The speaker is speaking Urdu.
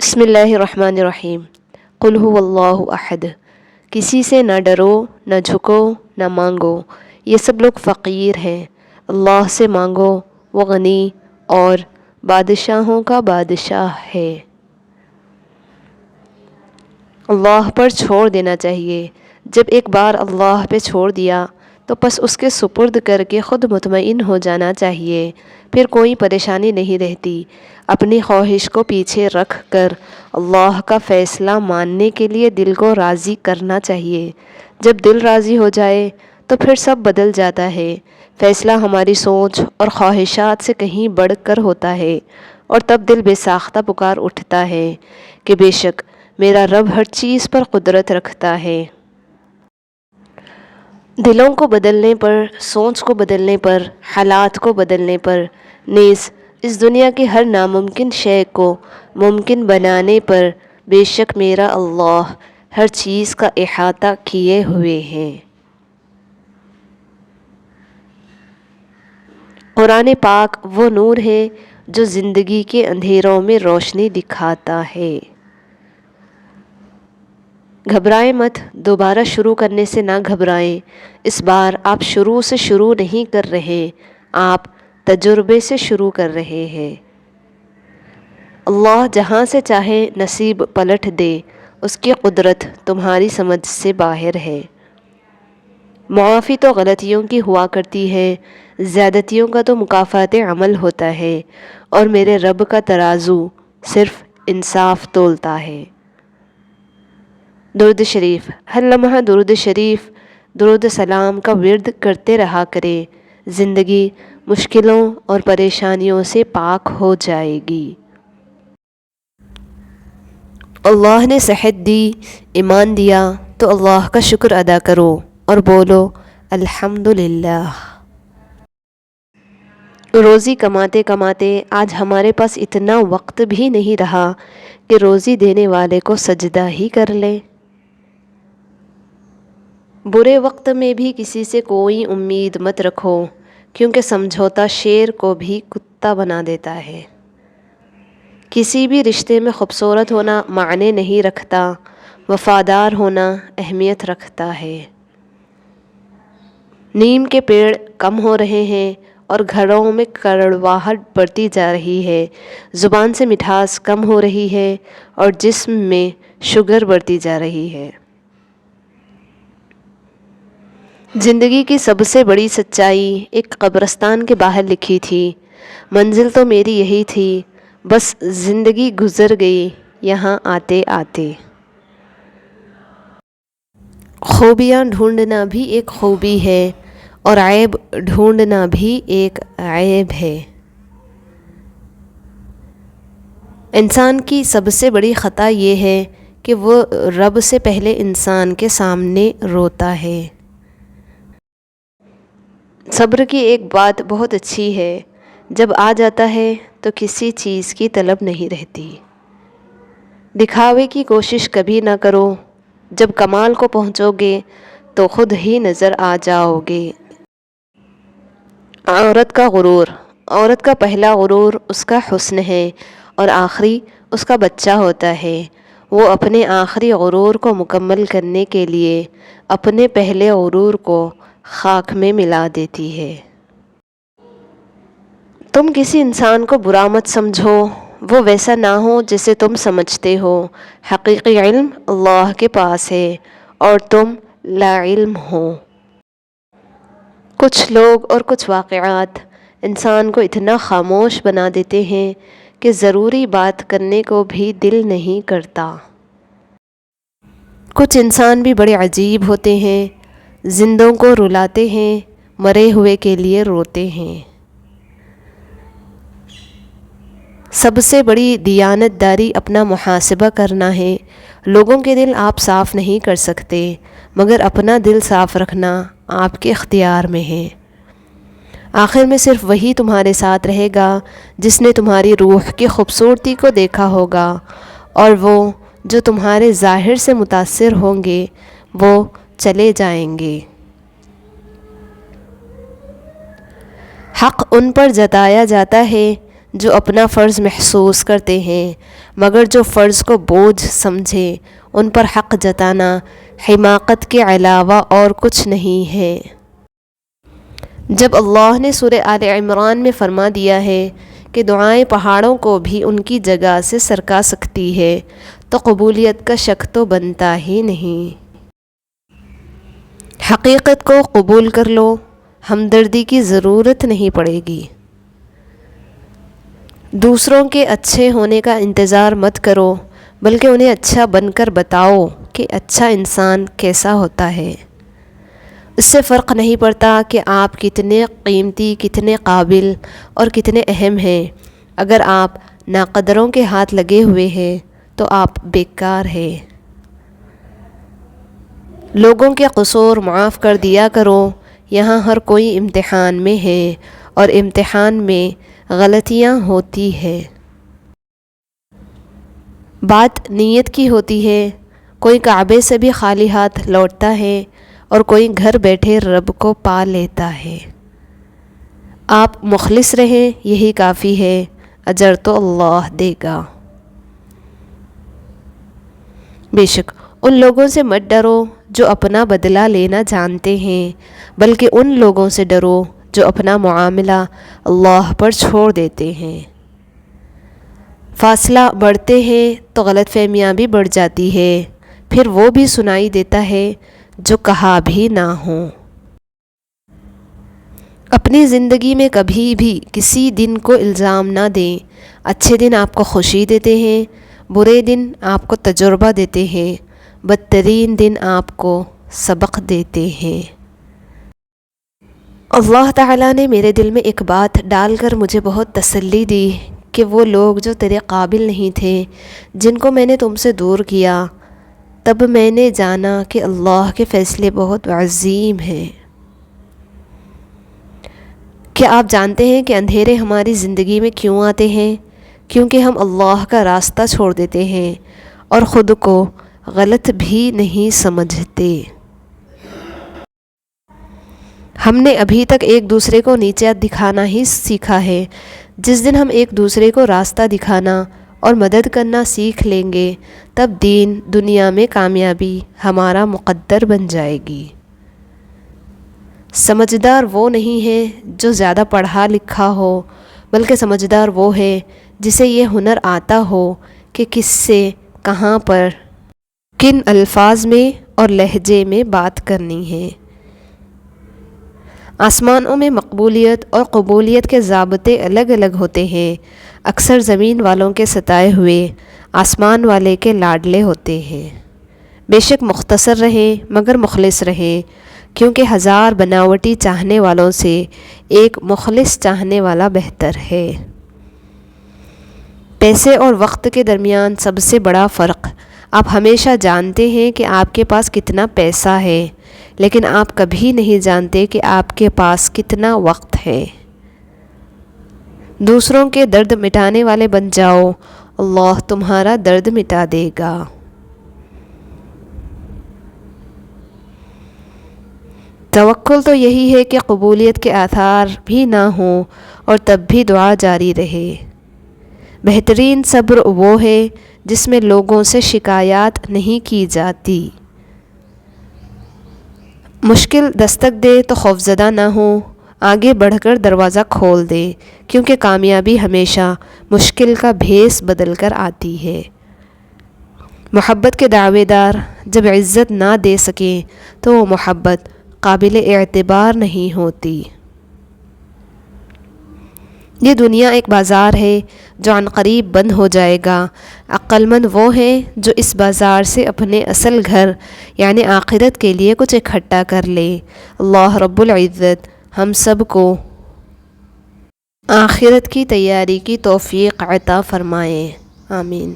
بسم اللہ الرحمن الرحیم۔ قل هو اللہ احد۔ کسی سے نہ ڈرو، نہ جھکو، نہ مانگو، یہ سب لوگ فقیر ہیں۔ اللہ سے مانگو، وہ غنی اور بادشاہوں کا بادشاہ ہے۔ اللہ پر چھوڑ دینا چاہیے۔ جب ایک بار اللہ پہ چھوڑ دیا تو پس اس کے سپرد کر کے خود مطمئن ہو جانا چاہیے، پھر کوئی پریشانی نہیں رہتی۔ اپنی خواہش کو پیچھے رکھ کر اللہ کا فیصلہ ماننے کے لیے دل کو راضی کرنا چاہیے۔ جب دل راضی ہو جائے تو پھر سب بدل جاتا ہے۔ فیصلہ ہماری سوچ اور خواہشات سے کہیں بڑھ کر ہوتا ہے، اور تب دل بے ساختہ پکار اٹھتا ہے کہ بے شک میرا رب ہر چیز پر قدرت رکھتا ہے۔ دلوں کو بدلنے پر، سوچ کو بدلنے پر، حالات کو بدلنے پر، نیز اس دنیا کی ہر ناممکن شے کو ممکن بنانے پر بے شک میرا اللہ ہر چیز کا احاطہ کیے ہوئے ہیں۔ قرآن پاک وہ نور ہے جو زندگی کے اندھیروں میں روشنی دکھاتا ہے۔ گھبرائیں مت، دوبارہ شروع کرنے سے نہ گھبرائیں۔ اس بار آپ شروع سے شروع نہیں کر رہے، آپ تجربے سے شروع کر رہے ہیں۔ اللہ جہاں سے چاہے نصیب پلٹ دے، اس کی قدرت تمہاری سمجھ سے باہر ہے۔ معافی تو غلطیوں کی ہوا کرتی ہے، زیادتیوں کا تو مکافات عمل ہوتا ہے، اور میرے رب کا ترازو صرف انصاف تولتا ہے۔ درود شریف۔ ہر لمحہ درود شریف، درود سلام کا ورد کرتے رہا کریں، زندگی مشکلوں اور پریشانیوں سے پاک ہو جائے گی۔ اللہ نے صحت دی، ایمان دیا تو اللہ کا شکر ادا کرو اور بولو الحمدللہ۔ روزی کماتے کماتے آج ہمارے پاس اتنا وقت بھی نہیں رہا کہ روزی دینے والے کو سجدہ ہی کر لیں۔ برے وقت میں بھی کسی سے کوئی امید مت رکھو، کیونکہ سمجھوتا شیر کو بھی کتا بنا دیتا ہے۔ کسی بھی رشتے میں خوبصورت ہونا معنی نہیں رکھتا، وفادار ہونا اہمیت رکھتا ہے۔ نیم کے پیڑ کم ہو رہے ہیں اور گھروں میں کڑواہٹ بڑھتی جا رہی ہے، زبان سے مٹھاس کم ہو رہی ہے اور جسم میں شوگر بڑھتی جا رہی ہے۔ زندگی کی سب سے بڑی سچائی ایک قبرستان کے باہر لکھی تھی۔ منزل تو میری یہی تھی، بس زندگی گزر گئی یہاں آتے آتے۔ خوبیاں ڈھونڈنا بھی ایک خوبی ہے اور عیب ڈھونڈنا بھی ایک عیب ہے۔ انسان کی سب سے بڑی خطا یہ ہے کہ وہ رب سے پہلے انسان کے سامنے روتا ہے۔ صبر کی ایک بات بہت اچھی ہے، جب آ جاتا ہے تو کسی چیز کی طلب نہیں رہتی۔ دکھاوے کی کوشش کبھی نہ کرو، جب کمال کو پہنچو گے تو خود ہی نظر آ جاؤ گے۔ عورت کا غرور۔ عورت کا پہلا غرور اس کا حسن ہے اور آخری اس کا بچہ ہوتا ہے۔ وہ اپنے آخری غرور کو مکمل کرنے کے لیے اپنے پہلے غرور کو خاک میں ملا دیتی ہے۔ تم کسی انسان کو برا مت سمجھو، وہ ویسا نہ ہو جسے تم سمجھتے ہو۔ حقیقی علم اللہ کے پاس ہے اور تم لا علم ہو۔ کچھ لوگ اور کچھ واقعات انسان کو اتنا خاموش بنا دیتے ہیں کہ ضروری بات کرنے کو بھی دل نہیں کرتا۔ کچھ انسان بھی بڑے عجیب ہوتے ہیں، زندوں کو رلاتے ہیں، مرے ہوئے کے لیے روتے ہیں۔ سب سے بڑی دیانت داری اپنا محاسبہ کرنا ہے۔ لوگوں کے دل آپ صاف نہیں کر سکتے، مگر اپنا دل صاف رکھنا آپ کے اختیار میں ہے۔ آخر میں صرف وہی تمہارے ساتھ رہے گا جس نے تمہاری روح کی خوبصورتی کو دیکھا ہوگا، اور وہ جو تمہارے ظاہر سے متاثر ہوں گے وہ چلے جائیں گے۔ حق ان پر جتایا جاتا ہے جو اپنا فرض محسوس کرتے ہیں، مگر جو فرض کو بوجھ سمجھے ان پر حق جتانا حماقت کے علاوہ اور کچھ نہیں ہے۔ جب اللہ نے سورہ آل عمران میں فرما دیا ہے کہ دعائیں پہاڑوں کو بھی ان کی جگہ سے سرکا سکتی ہے، تو قبولیت کا شک تو بنتا ہی نہیں۔ حقیقت کو قبول کر لو، ہمدردی کی ضرورت نہیں پڑے گی۔ دوسروں کے اچھے ہونے کا انتظار مت کرو، بلکہ انہیں اچھا بن کر بتاؤ کہ اچھا انسان کیسا ہوتا ہے۔ اس سے فرق نہیں پڑتا کہ آپ کتنے قیمتی، کتنے قابل اور کتنے اہم ہیں۔ اگر آپ ناقدروں کے ہاتھ لگے ہوئے ہیں تو آپ بیکار ہیں۔ لوگوں کے قصور معاف کر دیا کرو، یہاں ہر کوئی امتحان میں ہے اور امتحان میں غلطیاں ہوتی ہے۔ بات نیت کی ہوتی ہے۔ کوئی کعبے سے بھی خالی ہاتھ لوٹتا ہے اور کوئی گھر بیٹھے رب کو پا لیتا ہے۔ آپ مخلص رہیں، یہی کافی ہے، اجر تو اللہ دے گا۔ بے شک ان لوگوں سے مت ڈرو جو اپنا بدلہ لینا جانتے ہیں، بلکہ ان لوگوں سے ڈرو جو اپنا معاملہ اللہ پر چھوڑ دیتے ہیں۔ فاصلہ بڑھتے ہیں تو غلط فہمیاں بھی بڑھ جاتی ہے، پھر وہ بھی سنائی دیتا ہے جو کہا بھی نہ ہو۔ اپنی زندگی میں کبھی بھی کسی دن کو الزام نہ دیں۔ اچھے دن آپ کو خوشی دیتے ہیں، برے دن آپ کو تجربہ دیتے ہیں، بدترین دن آپ کو سبق دیتے ہیں۔ اللہ تعالیٰ نے میرے دل میں ایک بات ڈال کر مجھے بہت تسلی دی کہ وہ لوگ جو تیرے قابل نہیں تھے، جن کو میں نے تم سے دور کیا، تب میں نے جانا کہ اللہ کے فیصلے بہت عظیم ہیں۔ کیا آپ جانتے ہیں کہ اندھیرے ہماری زندگی میں کیوں آتے ہیں؟ کیونکہ ہم اللہ کا راستہ چھوڑ دیتے ہیں اور خود کو غلط بھی نہیں سمجھتے۔ ہم نے ابھی تک ایک دوسرے کو نیچے دکھانا ہی سیکھا ہے۔ جس دن ہم ایک دوسرے کو راستہ دکھانا اور مدد کرنا سیکھ لیں گے، تب دین دنیا میں کامیابی ہمارا مقدر بن جائے گی۔ سمجھدار وہ نہیں ہے جو زیادہ پڑھا لکھا ہو، بلکہ سمجھدار وہ ہے جسے یہ ہنر آتا ہو کہ کس سے، کہاں پر، کن الفاظ میں اور لہجے میں بات کرنی ہے۔ آسمانوں میں مقبولیت اور قبولیت کے ضابطے الگ الگ ہوتے ہیں۔ اکثر زمین والوں کے ستائے ہوئے آسمان والے کے لاڈلے ہوتے ہیں۔ بے شک مختصر رہیں مگر مخلص رہیں، کیونکہ 1000 بناوٹی چاہنے والوں سے ایک مخلص چاہنے والا بہتر ہے۔ پیسے اور وقت کے درمیان سب سے بڑا فرق، آپ ہمیشہ جانتے ہیں کہ آپ کے پاس کتنا پیسہ ہے، لیکن آپ کبھی نہیں جانتے کہ آپ کے پاس کتنا وقت ہے۔ دوسروں کے درد مٹانے والے بن جاؤ، اللہ تمہارا درد مٹا دے گا۔ توکل تو یہی ہے کہ قبولیت کے آثار بھی نہ ہوں اور تب بھی دعا جاری رہے۔ بہترین صبر وہ ہے جس میں لوگوں سے شکایات نہیں کی جاتی۔ مشکل دستک دے تو خوفزدہ نہ ہو، آگے بڑھ کر دروازہ کھول دے، کیونکہ کامیابی ہمیشہ مشکل کا بھیس بدل کر آتی ہے۔ محبت کے دعوے دار جب عزت نہ دے سکیں تو وہ محبت قابل اعتبار نہیں ہوتی۔ یہ دنیا ایک بازار ہے جو عنقریب بند ہو جائے گا۔ عقل مند وہ ہیں جو اس بازار سے اپنے اصل گھر یعنی آخرت کے لیے کچھ اکٹھا کر لے۔ اللہ رب العزت ہم سب کو آخرت کی تیاری کی توفیق عطا فرمائے، آمین۔